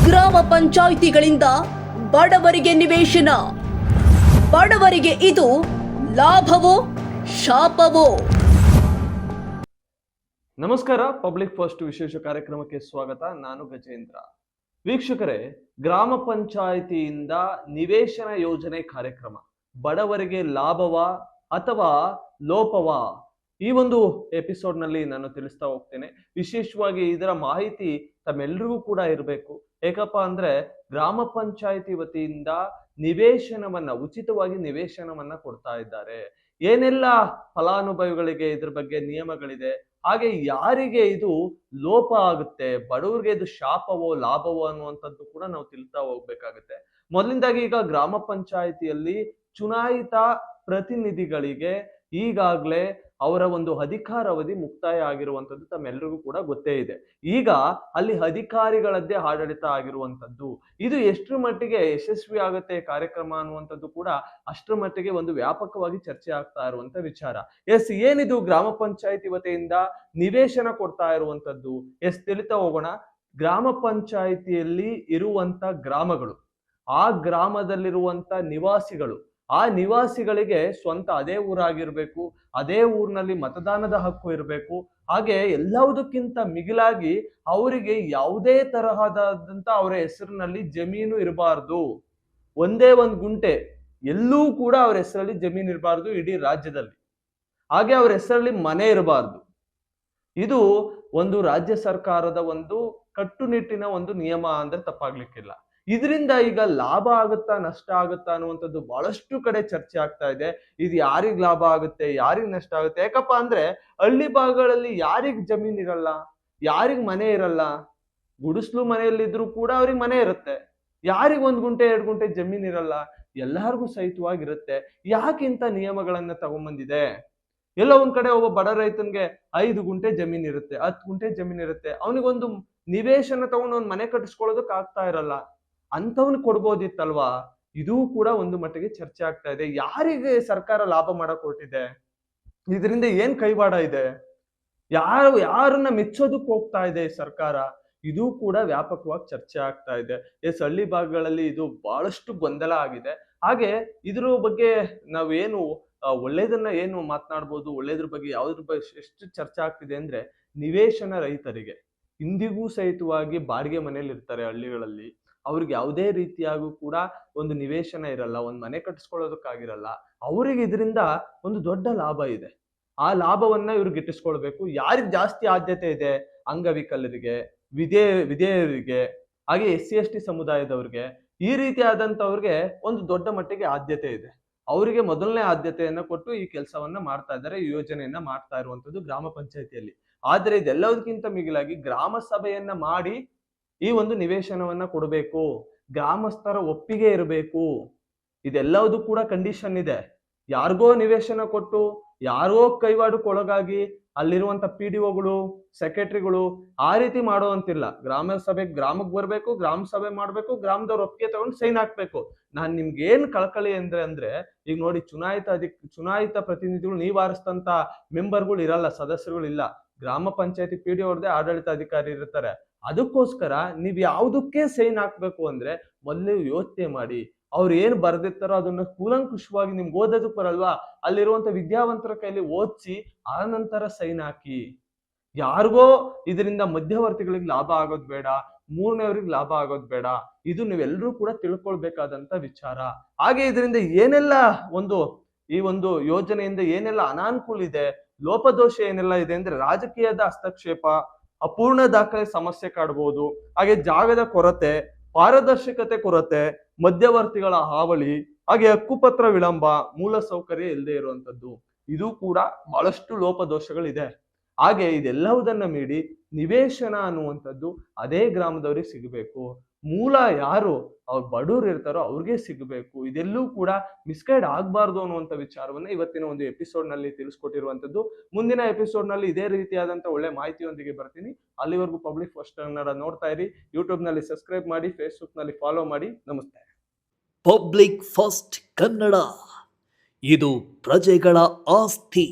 ಗ್ರಾಮ ಪಂಚಾಯಿತಿಗಳಿಂದ ಬಡವರಿಗೆ ನಿವೇಶನ. ಬಡವರಿಗೆ ಇದು ಲಾಭವೋ ಶಾಪವೋ? ನಮಸ್ಕಾರ, ಪಬ್ಲಿಕ್ ಫಸ್ಟ್ ವಿಶೇಷ ಕಾರ್ಯಕ್ರಮಕ್ಕೆ ಸ್ವಾಗತ. ನಾನು ಗಜೇಂದ್ರ. ವೀಕ್ಷಕರೇ, ಗ್ರಾಮ ಪಂಚಾಯಿತಿಯಿಂದ ನಿವೇಶನ ಯೋಜನೆ ಕಾರ್ಯಕ್ರಮ ಬಡವರಿಗೆ ಲಾಭವಾ ಅಥವಾ ಲೋಪವಾ? ಈ ಒಂದು ಎಪಿಸೋಡ್ ನಲ್ಲಿ ನಾನು ತಿಳಿಸ್ತಾ ಹೋಗ್ತೇನೆ. ವಿಶೇಷವಾಗಿ ಇದರ ಮಾಹಿತಿ ತಮ್ಮೆಲ್ಲರಿಗೂ ಕೂಡ ಇರಬೇಕು. ಏಕಪ್ಪ ಅಂದ್ರೆ ಗ್ರಾಮ ಪಂಚಾಯಿತಿ ವತಿಯಿಂದ ನಿವೇಶನವನ್ನ, ಉಚಿತವಾಗಿ ನಿವೇಶನವನ್ನ ಕೊಡ್ತಾ ಇದ್ದಾರೆ. ಏನೆಲ್ಲ ಫಲಾನುಭವಿಗಳಿಗೆ ಇದ್ರ ಬಗ್ಗೆ ನಿಯಮಗಳಿದೆ, ಹಾಗೆ ಯಾರಿಗೆ ಇದು ಲೋಪ ಆಗುತ್ತೆ, ಬಡವರಿಗೆ ಇದು ಶಾಪವೋ ಲಾಭವೋ ಅನ್ನುವಂಥದ್ದು ಕೂಡ ನಾವು ತಿಳಿತಾ ಹೋಗ್ಬೇಕಾಗುತ್ತೆ. ಮೊದಲಿಂದಾಗಿ ಈಗ ಗ್ರಾಮ ಪಂಚಾಯಿತಿಯಲ್ಲಿ ಚುನಾಯಿತ ಪ್ರತಿನಿಧಿಗಳಿಗೆ ಈಗಾಗಲೇ ಅವರ ಒಂದು ಅಧಿಕಾರಾವಧಿ ಮುಕ್ತಾಯ ಆಗಿರುವಂಥದ್ದು ತಮ್ಮೆಲ್ಲರಿಗೂ ಕೂಡ ಗೊತ್ತೇ ಇದೆ. ಈಗ ಅಲ್ಲಿ ಅಧಿಕಾರಿಗಳದ್ದೇ ಆಡಳಿತ ಆಗಿರುವಂಥದ್ದು. ಇದು ಎಷ್ಟರ ಮಟ್ಟಿಗೆ ಯಶಸ್ವಿ ಆಗುತ್ತೆ ಕಾರ್ಯಕ್ರಮ ಅನ್ನುವಂಥದ್ದು ಕೂಡ ಅಷ್ಟರ ಮಟ್ಟಿಗೆ ಒಂದು ವ್ಯಾಪಕವಾಗಿ ಚರ್ಚೆ ಆಗ್ತಾ ಇರುವಂತ ವಿಚಾರ. ಏನಿದು ಗ್ರಾಮ ಪಂಚಾಯಿತಿ ವತಿಯಿಂದ ನಿವೇಶನ ಕೊಡ್ತಾ ಇರುವಂತದ್ದು? ತಿಳಿತಾ ಹೋಗೋಣ. ಗ್ರಾಮ ಪಂಚಾಯಿತಿಯಲ್ಲಿ ಇರುವಂತ ಗ್ರಾಮಗಳು, ಆ ಗ್ರಾಮದಲ್ಲಿರುವಂತ ನಿವಾಸಿಗಳು, ಆ ನಿವಾಸಿಗಳಿಗೆ ಸ್ವಂತ ಅದೇ ಊರಾಗಿರ್ಬೇಕು, ಅದೇ ಊರಿನಲ್ಲಿ ಮತದಾನದ ಹಕ್ಕು ಇರಬೇಕು. ಹಾಗೆ ಎಲ್ಲವುದಕ್ಕಿಂತ ಮಿಗಿಲಾಗಿ ಅವರಿಗೆ ಯಾವುದೇ ತರಹದಂತ ಅವರ ಹೆಸರಿನಲ್ಲಿ ಜಮೀನು ಇರಬಾರ್ದು. ಒಂದೇ ಒಂದು ಗುಂಟೆ ಎಲ್ಲೂ ಕೂಡ ಅವರ ಹೆಸರಲ್ಲಿ ಜಮೀನು ಇರಬಾರ್ದು ಇಡೀ ರಾಜ್ಯದಲ್ಲಿ. ಹಾಗೆ ಅವರ ಹೆಸರಲ್ಲಿ ಮನೆ ಇರಬಾರ್ದು. ಇದು ಒಂದು ರಾಜ್ಯ ಸರ್ಕಾರದ ಒಂದು ಕಟ್ಟುನಿಟ್ಟಿನ ಒಂದು ನಿಯಮ ಅಂದ್ರೆ ತಪ್ಪಾಗ್ಲಿಕ್ಕಿಲ್ಲ. ಇದರಿಂದ ಈಗ ಲಾಭ ಆಗುತ್ತಾ ನಷ್ಟ ಆಗುತ್ತಾ ಅನ್ನುವಂಥದ್ದು ಬಹಳಷ್ಟು ಕಡೆ ಚರ್ಚೆ ಆಗ್ತಾ ಇದೆ. ಇದು ಯಾರಿಗ್ ಲಾಭ ಆಗುತ್ತೆ, ಯಾರಿಗ್ ನಷ್ಟ ಆಗುತ್ತೆ? ಯಾಕಪ್ಪ ಅಂದ್ರೆ ಹಳ್ಳಿ ಭಾಗಗಳಲ್ಲಿ ಯಾರಿಗ್ ಜಮೀನ್ ಇರಲ್ಲ, ಯಾರಿಗ್ ಮನೆ ಇರಲ್ಲ. ಗುಡಿಸ್ಲು ಮನೆಯಲ್ಲಿದ್ರು ಕೂಡ ಅವ್ರಿಗೆ ಮನೆ ಇರುತ್ತೆ. ಯಾರಿಗ್ 1 ಗುಂಟೆ 2 ಗುಂಟೆ ಜಮೀನ್ ಇರಲ್ಲ, ಎಲ್ಲಾರ್ಗೂ ಸಹಿತವಾಗಿರುತ್ತೆ. ಯಾಕಿಂತ ನಿಯಮಗಳನ್ನ ತಗೊಂಡ್ಬಂದಿದೆ? ಎಲ್ಲೋ ಒಂದ್ ಕಡೆ ಒಬ್ಬ ಬಡ ರೈತನ್ಗೆ 5 ಗುಂಟೆ ಜಮೀನ್ ಇರುತ್ತೆ, 10 ಗುಂಟೆ ಜಮೀನ್ ಇರುತ್ತೆ. ಅವನಿಗೊಂದು ನಿವೇಶನ ತಗೊಂಡು ಒಂದ್ ಮನೆ ಕಟ್ಟಿಸ್ಕೊಳ್ಳೋದಕ್ಕೆ ಆಗ್ತಾ ಇರಲ್ಲ. ಅಂತವನು ಕೊಡ್ಬೋದಿತ್ತಲ್ವಾ? ಇದೂ ಕೂಡ ಒಂದು ಮಟ್ಟಿಗೆ ಚರ್ಚೆ ಆಗ್ತಾ ಇದೆ. ಯಾರಿಗೆ ಸರ್ಕಾರ ಲಾಭ ಮಾಡಕ್ ಹೊರಟಿದೆ? ಇದರಿಂದ ಏನ್ ಕೈವಾಡ ಇದೆ? ಯಾರನ್ನ ಮೆಚ್ಚೋದಕ್ಕೆ ಹೋಗ್ತಾ ಇದೆ ಸರ್ಕಾರ? ಇದು ಕೂಡ ವ್ಯಾಪಕವಾಗಿ ಚರ್ಚೆ ಆಗ್ತಾ ಇದೆ. ಹಳ್ಳಿ ಭಾಗಗಳಲ್ಲಿ ಇದು ಬಹಳಷ್ಟು ಗೊಂದಲ ಆಗಿದೆ. ಹಾಗೆ ಇದ್ರ ಬಗ್ಗೆ ನಾವೇನು ಒಳ್ಳೇದನ್ನ ಏನು ಮಾತನಾಡ್ಬೋದು, ಒಳ್ಳೇದ್ರ ಬಗ್ಗೆ ಯಾವ್ದ್ರ ಬಗ್ಗೆ ಎಷ್ಟು ಚರ್ಚೆ ಆಗ್ತಿದೆ ಅಂದ್ರೆ, ನಿವೇಶನ ರೈತರಿಗೆ ಇಂದಿಗೂ ಸಹಿತವಾಗಿ ಬಾಡಿಗೆ ಮನೇಲಿ ಇರ್ತಾರೆ ಹಳ್ಳಿಗಳಲ್ಲಿ. ಅವ್ರಿಗೆ ಯಾವುದೇ ರೀತಿಯಾಗೂ ಕೂಡ ಒಂದು ನಿವೇಶನ ಇರಲ್ಲ, ಒಂದ್ ಮನೆ ಕಟ್ಟಿಸ್ಕೊಳ್ಳೋದಕ್ಕಾಗಿರಲ್ಲ. ಅವರಿಗೆ ಇದರಿಂದ ಒಂದು ದೊಡ್ಡ ಲಾಭ ಇದೆ. ಆ ಲಾಭವನ್ನ ಇವ್ರು ಗಿಟ್ಟಿಸ್ಕೊಳ್ಬೇಕು. ಯಾರಿಗೆ ಜಾಸ್ತಿ ಆದ್ಯತೆ ಇದೆ? ಅಂಗವಿಕಲರಿಗೆ, ವಿಧೇಯರಿಗೆ, ಹಾಗೆ SC/ST ಸಮುದಾಯದವ್ರಿಗೆ, ಈ ರೀತಿಯಾದಂತವ್ರಿಗೆ ಒಂದು ದೊಡ್ಡ ಮಟ್ಟಿಗೆ ಆದ್ಯತೆ ಇದೆ. ಅವರಿಗೆ ಮೊದಲನೇ ಆದ್ಯತೆಯನ್ನ ಕೊಟ್ಟು ಈ ಕೆಲಸವನ್ನ ಮಾಡ್ತಾ ಇದ್ದಾರೆ, ಈ ಯೋಜನೆಯನ್ನ ಮಾಡ್ತಾ ಇರುವಂತದ್ದು ಗ್ರಾಮ ಪಂಚಾಯತಿಯಲ್ಲಿ. ಆದ್ರೆ ಇದೆಲ್ಲದಕ್ಕಿಂತ ಮಿಗಿಲಾಗಿ ಗ್ರಾಮ ಸಭೆಯನ್ನ ಮಾಡಿ ಈ ಒಂದು ನಿವೇಶನವನ್ನ ಕೊಡಬೇಕು, ಗ್ರಾಮಸ್ಥರ ಒಪ್ಪಿಗೆ ಇರಬೇಕು. ಇದೆಲ್ಲವೂ ಕೂಡ ಕಂಡೀಷನ್ ಇದೆ. ಯಾರಿಗೋ ನಿವೇಶನ ಕೊಟ್ಟು ಯಾರೋ ಕೈವಾಡಕ್ಕೊಳಗಾಗಿ ಅಲ್ಲಿರುವಂತ PDOಗಳು, ಸೆಕ್ರೆಟರಿಗಳು ಆ ರೀತಿ ಮಾಡುವಂತಿಲ್ಲ. ಗ್ರಾಮ ಸಭೆ ಗ್ರಾಮಕ್ಕೆ ಬರ್ಬೇಕು, ಗ್ರಾಮ ಸಭೆ ಮಾಡ್ಬೇಕು, ಗ್ರಾಮದವ್ರ ಒಪ್ಪಿಗೆ ತಗೊಂಡು ಸೈನ್ ಹಾಕ್ಬೇಕು. ನಾನ್ ನಿಮ್ಗೆ ಏನ್ ಕಳಕಳಿ ಅಂದ್ರೆ ಈಗ ನೋಡಿ, ಚುನಾಯಿತ ಪ್ರತಿನಿಧಿಗಳು, ನೀವ್ ಆರಿಸಿದಂತ ಮೆಂಬರ್ಗಳು ಇರಲ್ಲ, ಸದಸ್ಯರುಗಳು ಇಲ್ಲ. ಗ್ರಾಮ ಪಂಚಾಯತಿ PDO ಅವ್ರದೇ ಆಡಳಿತ ಅಧಿಕಾರಿ ಇರ್ತಾರೆ. ಅದಕ್ಕೋಸ್ಕರ ನೀವ್ ಯಾವ್ದಕ್ಕೆ ಸೈನ್ ಹಾಕ್ಬೇಕು ಅಂದ್ರೆ ಮೊದಲೇ ಯೋಚನೆ ಮಾಡಿ. ಅವ್ರು ಏನ್ ಬರ್ದಿರ್ತಾರೋ ಅದನ್ನ ಕೂಲಂಕುಷವಾಗಿ, ನಿಮ್ಗೆ ಓದೋದಕ್ಕೆ ಬರಲ್ವಾ, ಅಲ್ಲಿರುವಂತ ವಿದ್ಯಾವಂತರ ಕೈಲಿ ಓದಿಸಿ ಆ ನಂತರ ಸೈನ್ ಹಾಕಿ. ಯಾರಿಗೋ ಇದರಿಂದ ಮಧ್ಯವರ್ತಿಗಳಿಗೆ ಲಾಭ ಆಗೋದ್ ಬೇಡ, ಮೂರನೇವ್ರಿಗೆ ಲಾಭ ಆಗೋದ್ ಬೇಡ. ಇದು ನೀವೆಲ್ಲರೂ ಕೂಡ ತಿಳ್ಕೊಳ್ಬೇಕಾದಂತ ವಿಚಾರ. ಹಾಗೆ ಇದರಿಂದ ಏನೆಲ್ಲ ಈ ಒಂದು ಯೋಜನೆಯಿಂದ ಏನೆಲ್ಲ ಅನಾನುಕೂಲ ಇದೆ, ಲೋಪದೋಷ ಏನೆಲ್ಲ ಇದೆ ಅಂದ್ರೆ, ರಾಜಕೀಯದ ಹಸ್ತಕ್ಷೇಪ, ಅಪೂರ್ಣ ದಾಖಲೆ ಸಮಸ್ಯೆ ಕಾಡಬಹುದು, ಹಾಗೆ ಜಾಗದ ಕೊರತೆ, ಪಾರದರ್ಶಕತೆ ಕೊರತೆ, ಮಧ್ಯವರ್ತಿಗಳ ಹಾವಳಿ, ಹಾಗೆ ಹಕ್ಕುಪತ್ರ ವಿಳಂಬ, ಮೂಲ ಸೌಕರ್ಯ ಇಲ್ಲದೆ ಇರುವಂತದ್ದು. ಇದು ಕೂಡ ಬಹಳಷ್ಟು ಲೋಪದೋಷಗಳಿದೆ. ಹಾಗೆ ಇದೆಲ್ಲವುದನ್ನ ಮೀರಿ ನಿವೇಶನ ಅನ್ನುವಂಥದ್ದು ಅದೇ ಗ್ರಾಮದವ್ರಿಗೆ ಸಿಗಬೇಕು. ಮೂಲ ಯಾರು ಅವ್ರು ಬಡವ್ರು ಇರ್ತಾರೋ ಅವ್ರಿಗೆ ಸಿಗಬೇಕು. ಇದೆಲ್ಲೂ ಕೂಡ ಮಿಸ್ಗೈಡ್ ಆಗ್ಬಾರ್ದು ಅನ್ನುವಂಥ ವಿಚಾರವನ್ನ ಇವತ್ತಿನ ಒಂದು ಎಪಿಸೋಡ್ ನಲ್ಲಿ ತಿಳಿಸ್ಕೊಟ್ಟಿರುವಂತದ್ದು. ಮುಂದಿನ ಎಪಿಸೋಡ್ ನಲ್ಲಿ ಇದೇ ರೀತಿಯಾದಂತ ಒಳ್ಳೆ ಮಾಹಿತಿಯೊಂದಿಗೆ ಬರ್ತೀನಿ. ಅಲ್ಲಿವರೆಗೂ ಪಬ್ಲಿಕ್ ಫಸ್ಟ್ ಕನ್ನಡ ನೋಡ್ತಾ ಇರಿ. ಯೂಟ್ಯೂಬ್ ನಲ್ಲಿ ಸಬ್ಸ್ಕ್ರೈಬ್ ಮಾಡಿ, ಫೇಸ್ಬುಕ್ ನಲ್ಲಿ ಫಾಲೋ ಮಾಡಿ. ನಮಸ್ತೆ. ಪಬ್ಲಿಕ್ ಫಸ್ಟ್ ಕನ್ನಡ, ಇದು ಪ್ರಜೆಗಳ ಆಸ್ತಿ.